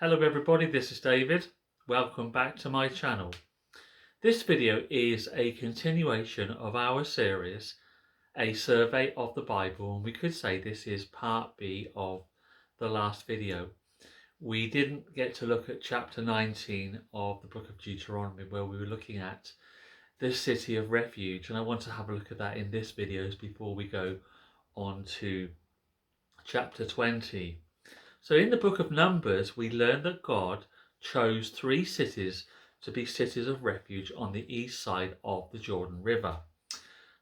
Hello everybody, this is David. Welcome back to my channel. This video is a continuation of our series, A Survey of the Bible, and we could say this is part B of the last video. We didn't get to look at chapter 19 of the book of Deuteronomy, where we were looking at the city of refuge, and I want to have a look at that in this video before we go on to chapter 20. So in the book of Numbers, we learn that God chose 3 cities to be cities of refuge on the east side of the Jordan River.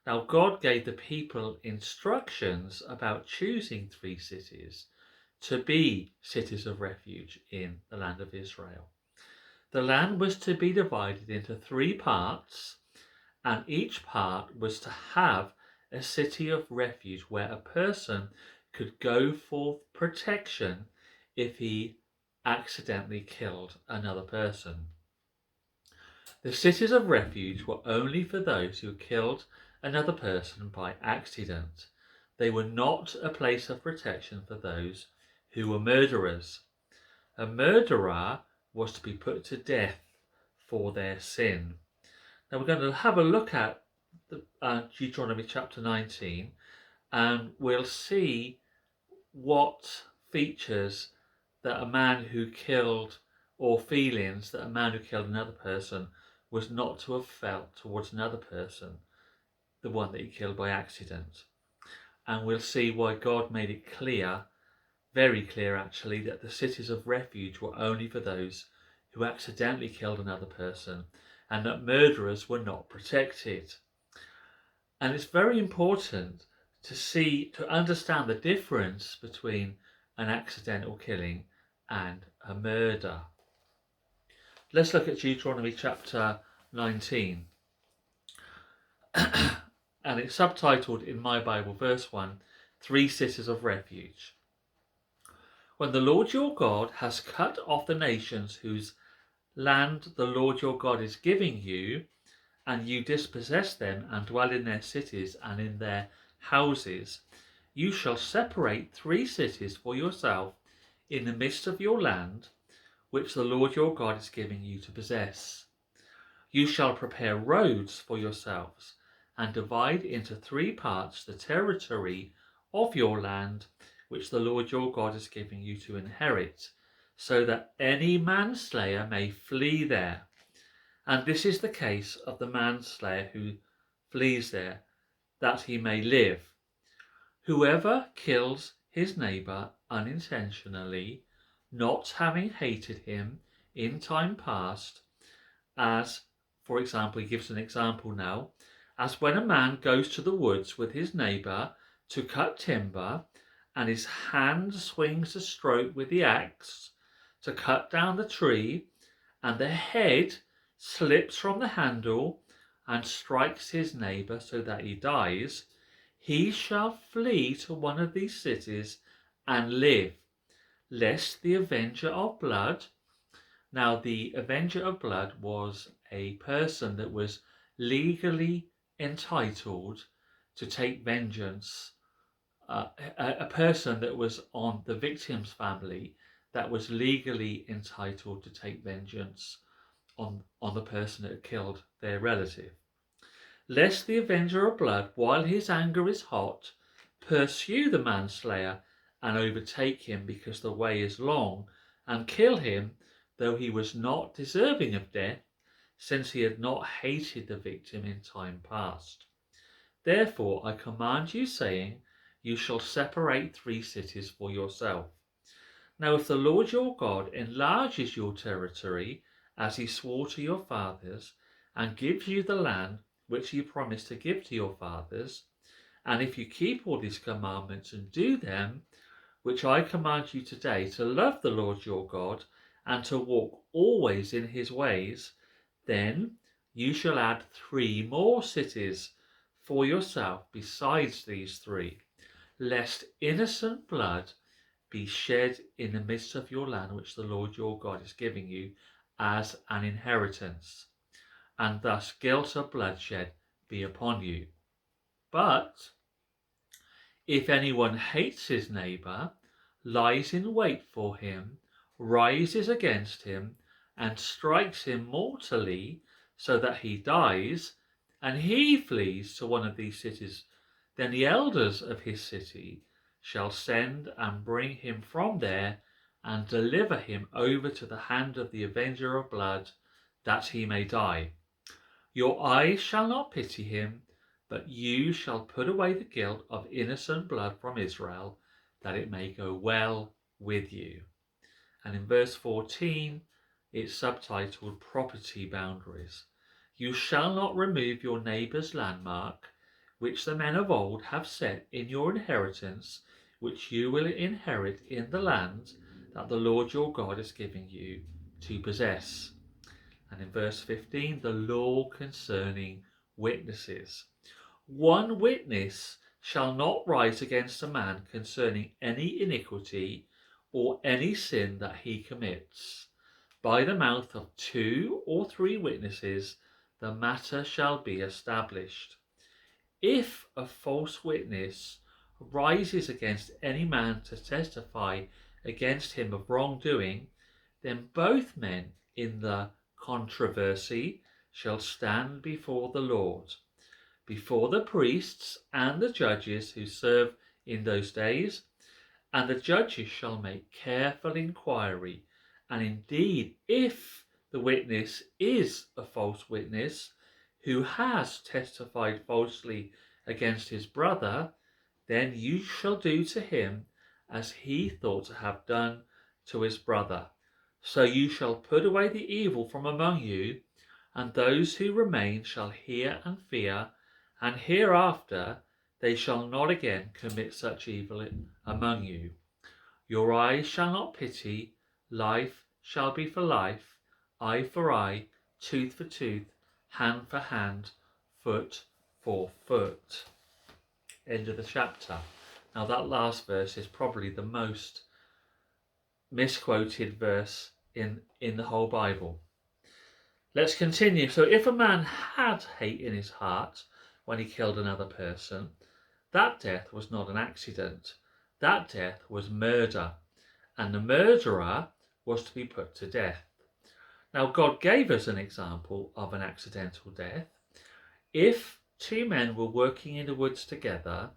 Now, God gave the people instructions about choosing 3 cities to be cities of refuge in the land of Israel. The land was to be divided into 3 parts, and each part was to have a city of refuge where a person could go for protection if he accidentally killed another person. The cities of refuge were only for those who killed another person by accident. They were not a place of protection for those who were murderers. A murderer was to be put to death for their sin. Now we're going to have a look at Deuteronomy chapter 19, and we'll see what features that a man who killed, or feelings that a man who killed another person was not to have felt towards another person, the one that he killed by accident. And we'll see why God made it clear, very clear actually, that the cities of refuge were only for those who accidentally killed another person, and that murderers were not protected. And it's very important to understand the difference between an accidental killing and a murder. Let's look at Deuteronomy chapter 19. And it's subtitled in my Bible, verse 1, 3 cities of refuge. When the Lord your God has cut off the nations whose land the Lord your God is giving you, and you dispossess them and dwell in their cities and in their houses, you shall separate 3 cities for yourself in the midst of your land, which the Lord your God is giving you to possess. You shall prepare roads for yourselves and divide into 3 parts the territory of your land, which the Lord your God is giving you to inherit, so that any manslayer may flee there. And this is the case of the manslayer who flees there, that he may live. Whoever kills his neighbour unintentionally, not having hated him in time past, as, for example, he gives an example now, as when a man goes to the woods with his neighbour to cut timber, and his hand swings a stroke with the axe to cut down the tree, and the head slips from the handle and strikes his neighbour so that he dies, he shall flee to one of these cities and live, lest the avenger of blood. Now, the avenger of blood was a person that was legally entitled to take vengeance, a person that was on the victim's family that was legally entitled to take vengeance on the person that had killed their relative. Lest the avenger of blood, while his anger is hot, pursue the manslayer and overtake him because the way is long, and kill him, though he was not deserving of death, since he had not hated the victim in time past. Therefore I command you, saying, you shall separate 3 cities for yourself. Now if the Lord your God enlarges your territory, as he swore to your fathers, and gives you the land which he promised to give to your fathers, and if you keep all these commandments and do them, which I command you today, to love the Lord your God, and to walk always in his ways, then you shall add 3 more cities for yourself besides these 3, lest innocent blood be shed in the midst of your land which the Lord your God is giving you as an inheritance, and thus guilt of bloodshed be upon you. But if anyone hates his neighbour, lies in wait for him, rises against him and strikes him mortally so that he dies, and he flees to one of these cities, then the elders of his city shall send and bring him from there and deliver him over to the hand of the avenger of blood, that he may die. Your eyes shall not pity him, but you shall put away the guilt of innocent blood from Israel, that it may go well with you. And in verse 14, it's subtitled Property Boundaries. You shall not remove your neighbour's landmark, which the men of old have set in your inheritance, which you will inherit in the land that the Lord your God is giving you to possess. And in verse 15, the law concerning witnesses. One witness shall not rise against a man concerning any iniquity or any sin that he commits. By the mouth of 2 or 3 witnesses the matter shall be established. If a false witness rises against any man to testify against him of wrongdoing, then both men in the controversy shall stand before the Lord, before the priests and the judges who serve in those days, and the judges shall make careful inquiry. And indeed, if the witness is a false witness who has testified falsely against his brother, then you shall do to him as he thought to have done to his brother. So you shall put away the evil from among you, and those who remain shall hear and fear, and hereafter they shall not again commit such evil among you. Your eyes shall not pity, life shall be for life, eye for eye, tooth for tooth, hand for hand, foot for foot. End of the chapter. Now that last verse is probably the most misquoted verse in the whole Bible. Let's continue. So if a man had hate in his heart when he killed another person, that death was not an accident. That death was murder, and the murderer was to be put to death. Now God gave us an example of an accidental death. If 2 men were working in the woods together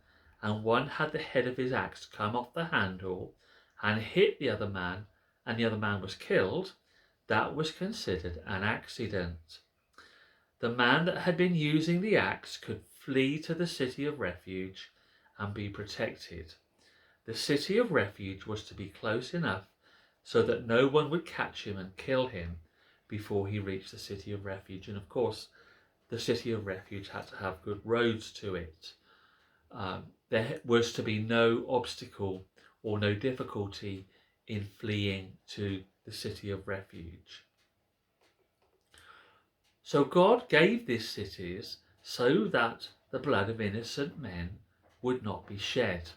and one had the head of his axe come off the handle and hit the other man, and the other man was killed, that was considered an accident. The man that had been using the axe could flee to the city of refuge and be protected. The city of refuge was to be close enough so that no one would catch him and kill him before he reached the city of refuge. And of course, the city of refuge had to have good roads to it. There was to be no obstacle or no difficulty in fleeing to the city of refuge. So God gave these cities so that the blood of innocent men would not be shed.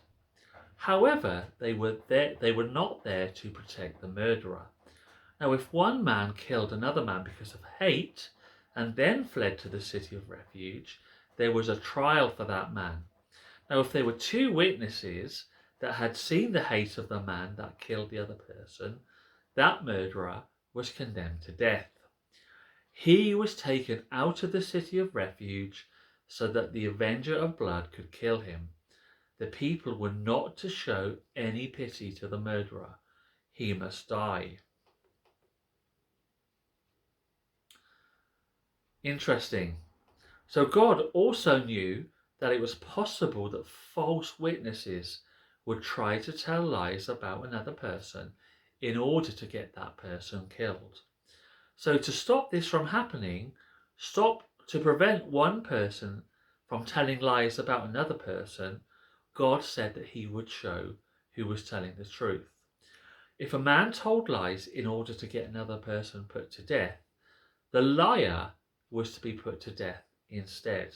However, they were not there to protect the murderer. Now, if one man killed another man because of hate and then fled to the city of refuge, there was a trial for that man. Now, if there were 2 witnesses that had seen the hate of the man that killed the other person, that murderer was condemned to death. He was taken out of the city of refuge so that the avenger of blood could kill him. The people were not to show any pity to the murderer. He must die. Interesting. So God also knew that it was possible that false witnesses would try to tell lies about another person in order to get that person killed. So to stop this from happening, to prevent one person from telling lies about another person, God said that he would show who was telling the truth. If a man told lies in order to get another person put to death, the liar was to be put to death instead.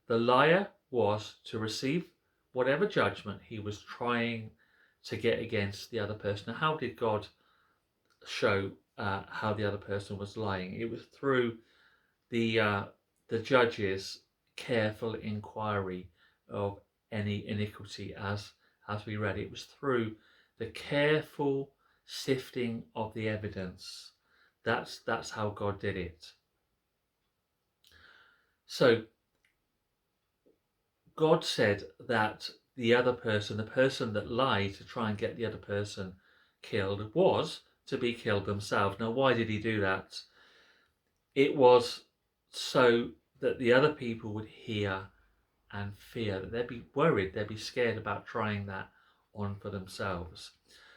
The liar was to receive whatever judgment he was trying to get against the other person. Now, how did God show how the other person was lying? It was through the judge's careful inquiry of any iniquity, as we read. It was through the careful sifting of the evidence. That's how God did it. So God said that the other person, the person that lied to try and get the other person killed, was to be killed themselves. Now, why did he do that? It was so that the other people would hear and fear, that they'd be worried, they'd be scared about trying that on for themselves.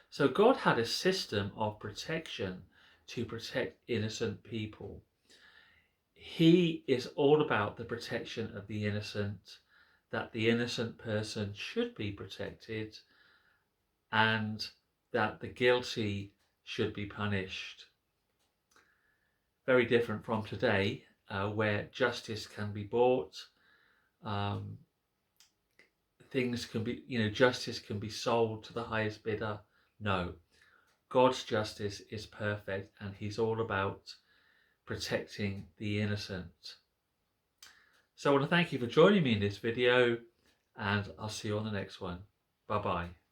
So God had a system of protection to protect innocent people. He is all about the protection of the innocent, that the innocent person should be protected, and that the guilty should be punished. Very different from today, where justice can be bought, things can be, justice can be sold to the highest bidder. No, God's justice is perfect, and he's all about protecting the innocent. So I want to thank you for joining me in this video, and I'll see you on the next one. Bye bye.